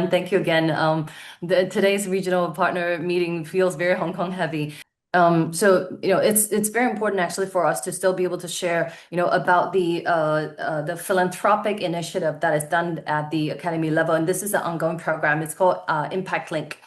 everyone. Thank you again. Today's regional partner meeting feels very Hong Kong heavy. It's very important actually for us to still be able to share, about the philanthropic initiative that is done at the academy level, and this is an ongoing program. It's called Impact Link,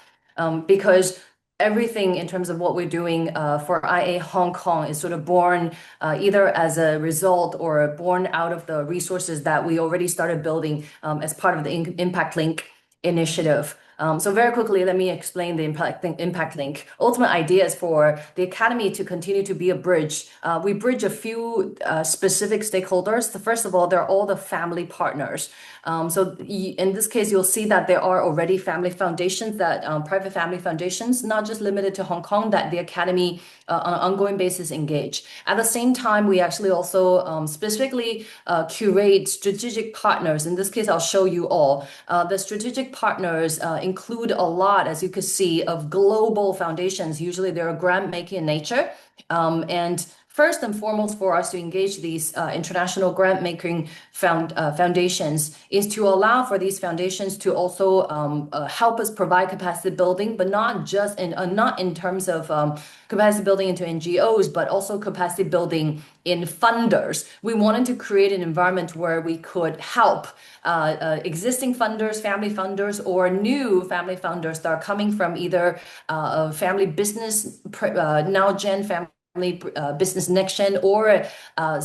because everything in terms of what we're doing for IA Hong Kong is sort of born either as a result or born out of the resources that we already started building as part of the Impact Link initiative. So very quickly, let me explain the Impact Link. Ultimate idea is for the Academy to continue to be a bridge. We bridge a few specific stakeholders. First of all, they're all the family partners. In this case, you'll see that there are already family foundations, that private family foundations, not just limited to Hong Kong, that the Academy on an ongoing basis engage. At the same time, we actually also specifically curate strategic partners. In this case, I'll show you all. The strategic partners include a lot, as you could see, of global foundations. Usually they're grant making in nature. And first and foremost, for us to engage these international grant making foundations is to allow for these foundations to also help us provide capacity building, but not in terms of capacity building into NGOs, but also capacity building in funders. We wanted to create an environment where we could help existing funders, family funders, or new family funders that are coming from either family business, now Gen family business next gen, or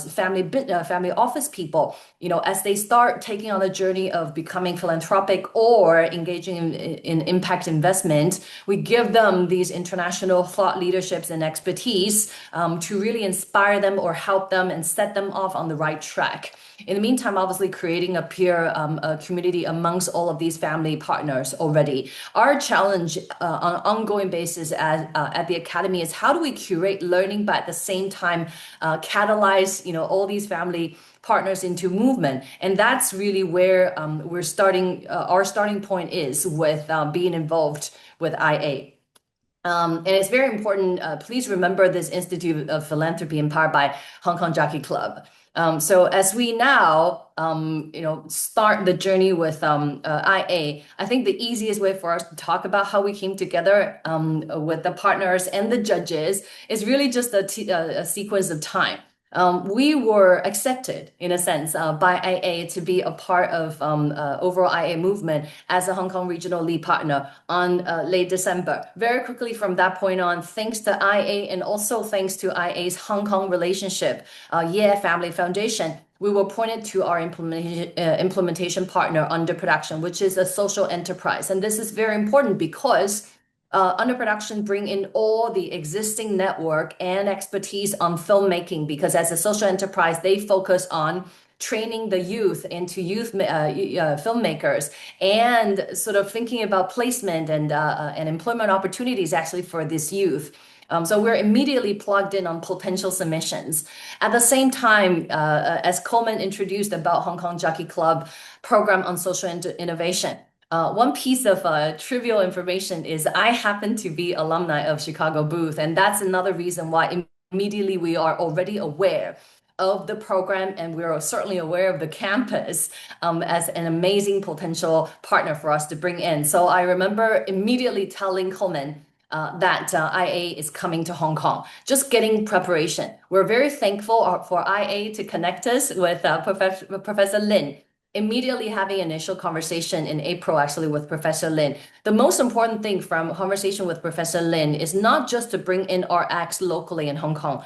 family office people, as they start taking on the journey of becoming philanthropic or engaging in impact investment, we give them these international thought leaderships and expertise to really inspire them or help them and set them off on the right track. In the meantime, obviously creating a peer community amongst all of these family partners already. Our challenge on an ongoing basis at the Academy is how do we curate learning, but at the same time catalyze all these family partners into movement. And that's really where we're starting. Our starting point is with being involved with IA. And it's very important. Please remember this Institute of Philanthropy empowered by Hong Kong Jockey Club. So as we now, start the journey with IA, I think the easiest way for us to talk about how we came together with the partners and the judges is really just a sequence of time. We were accepted, in a sense, by IA to be a part of overall IA movement as a Hong Kong regional lead partner on late December. Very quickly from that point on, thanks to IA and also thanks to IA's Hong Kong relationship, Family Foundation, we were pointed to our implementation partner Under Production, which is a social enterprise. And this is very important because Under Production bring in all the existing network and expertise on filmmaking, because as a social enterprise, they focus on training the youth into youth filmmakers and sort of thinking about placement and employment opportunities actually for this youth. So we're immediately plugged in on potential submissions. At the same time, as Coleman introduced about Hong Kong Jockey Club program on social innovation, one piece of trivial information is I happen to be alumni of Chicago Booth, and that's another reason why immediately we are already aware of the program, and we're certainly aware of the campus as an amazing potential partner for us to bring in. So I remember immediately telling Coleman that IA is coming to Hong Kong, just getting preparation. We're very thankful for IA to connect us with Professor Lin. Immediately having initial conversation in April, actually, with Professor Lin. The most important thing from conversation with Professor Lin is not just to bring in our acts locally in Hong Kong,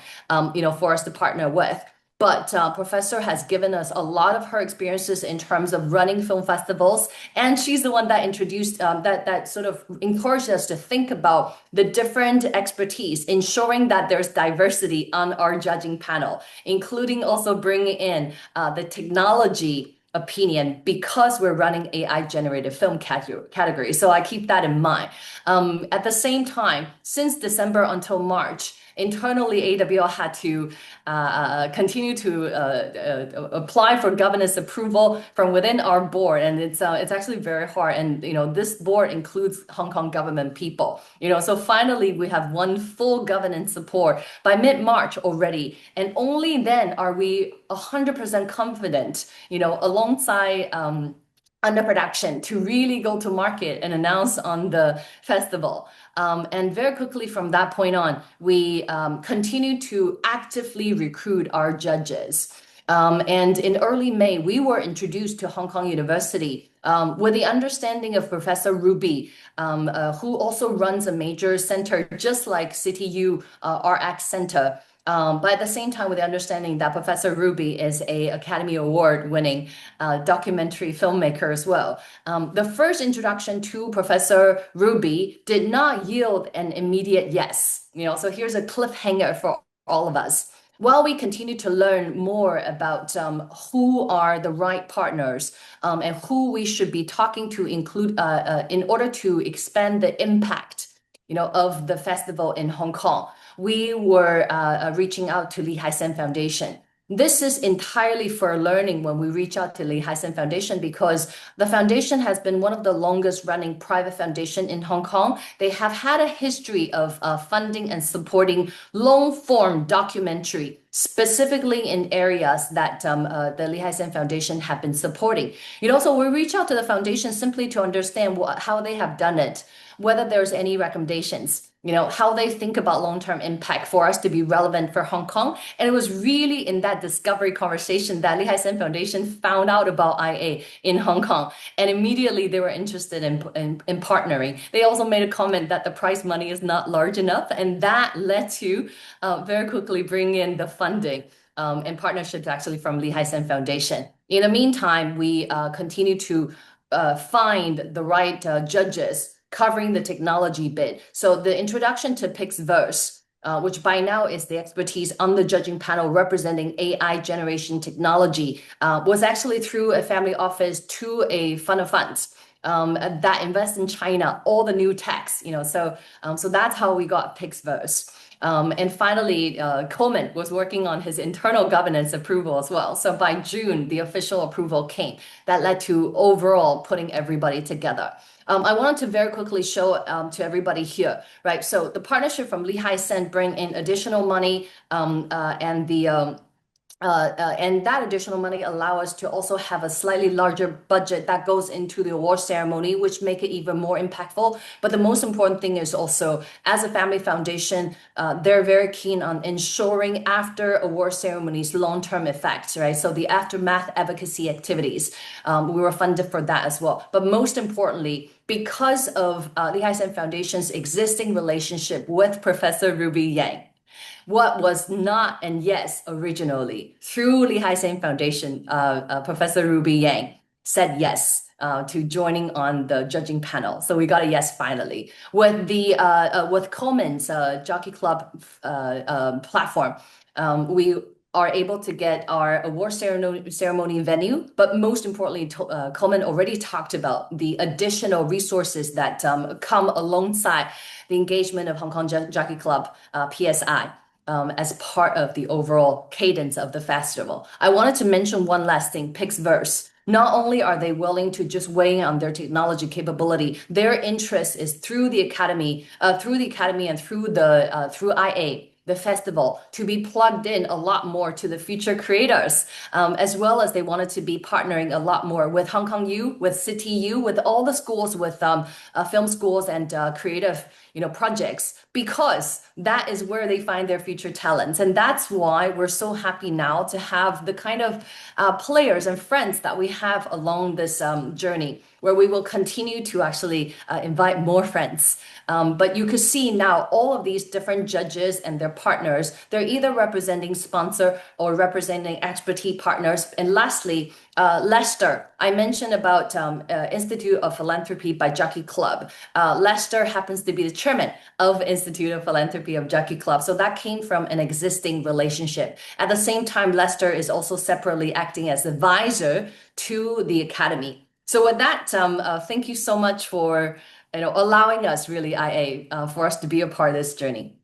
for us to partner with, but Professor has given us a lot of her experiences in terms of running film festivals, and she's the one that introduced that sort of encouraged us to think about the different expertise, ensuring that there's diversity on our judging panel, including also bringing in the technology opinion, because we're running AI generated film category. So I keep that in mind. At the same time, since December until March, internally AWL had to continue to apply for governance approval from within our board, and it's actually very hard. And this board includes Hong Kong government people. So finally we have one full governance support by mid-March already, and only then are we 100% confident. Alongside under production to really go to market and announce on the festival. And very quickly from that point on, we continued to actively recruit our judges. And in early May, we were introduced to Hong Kong University with the understanding of Professor Ruby, who also runs a major center just like CityU RX Center. But at the same time, with the understanding that Professor Ruby is a Academy Award winning documentary filmmaker as well. The first introduction to Professor Ruby did not yield an immediate yes. So here's a cliffhanger for all of us. While we continue to learn more about who are the right partners and who we should be talking to in order to expand the impact, of the festival in Hong Kong, we were reaching out to Lee Hai Sen Foundation. This is entirely for learning when we reach out to Lee Hai Sen Foundation because the foundation has been one of the longest running private foundation in Hong Kong. They have had a history of funding and supporting long form documentary, specifically in areas that the Lee Hai Sen Foundation have been supporting. So we reach out to the foundation simply to understand how they have done it, whether there's any recommendations, how they think about long-term impact for us to be relevant for Hong Kong. And it was really in that discovery conversation that Lee Hai Sen Foundation found out about IA in Hong Kong. And immediately they were interested in partnering. They also made a comment that the prize money is not large enough. And that led to very quickly bring in the funding and partnerships actually from Lee Hai Sen Foundation. In the meantime, we continue to find the right judges covering the technology bit. So the introduction to Pixverse, which by now is the expertise on the judging panel representing AI generation technology, was actually through a family office to a fund of funds that invest in China, all the new techs, so that's how we got Pixverse. And finally, Coleman was working on his internal governance approval as well. So by June, the official approval came. That led to overall putting everybody together. I wanted to very quickly show to everybody here, right? So the partnership from Lee Hai Sen bring in additional money and that additional money allow us to also have a slightly larger budget that goes into the award ceremony, which make it even more impactful. But the most important thing is also, as a family foundation, they're very keen on ensuring after award ceremonies long-term effects, right? So the aftermath advocacy activities, we were funded for that as well. But most importantly, because of Lee Hai Sen Foundation's existing relationship with Professor Ruby Yang, what was not and yes originally through Lee Hai Sen Foundation, Professor Ruby Yang said yes to joining on the judging panel. So we got a yes finally. With Coleman's Jockey Club platform, we are able to get our award ceremony venue, but most importantly, Coleman already talked about the additional resources that come alongside the engagement of Hong Kong Jockey Club, PSI. As part of the overall cadence of the festival. I wanted to mention one last thing, Pixverse. Not only are they willing to just weigh on their technology capability, their interest is through the academy and through IA, the festival, to be plugged in a lot more to the future creators, as well as they wanted to be partnering a lot more with Hong Kong U, with CityU, with all the schools, with film schools and creative projects, because that is where they find their future talents. And that's why we're so happy now to have the kind of players and friends that we have along this journey, where we will continue to actually invite more friends. But you could see now all of these different judges and their partners, they're either representing sponsor or representing expertise partners. And lastly, Lester, I mentioned about Institute of Philanthropy by Jockey Club. Lester happens to be the chairman of Institute of Philanthropy of Jockey Club. So that came from an existing relationship. At the same time, Lester is also separately acting as advisor to the Academy. So with that, thank you so much for allowing us really, IA, for us to be a part of this journey.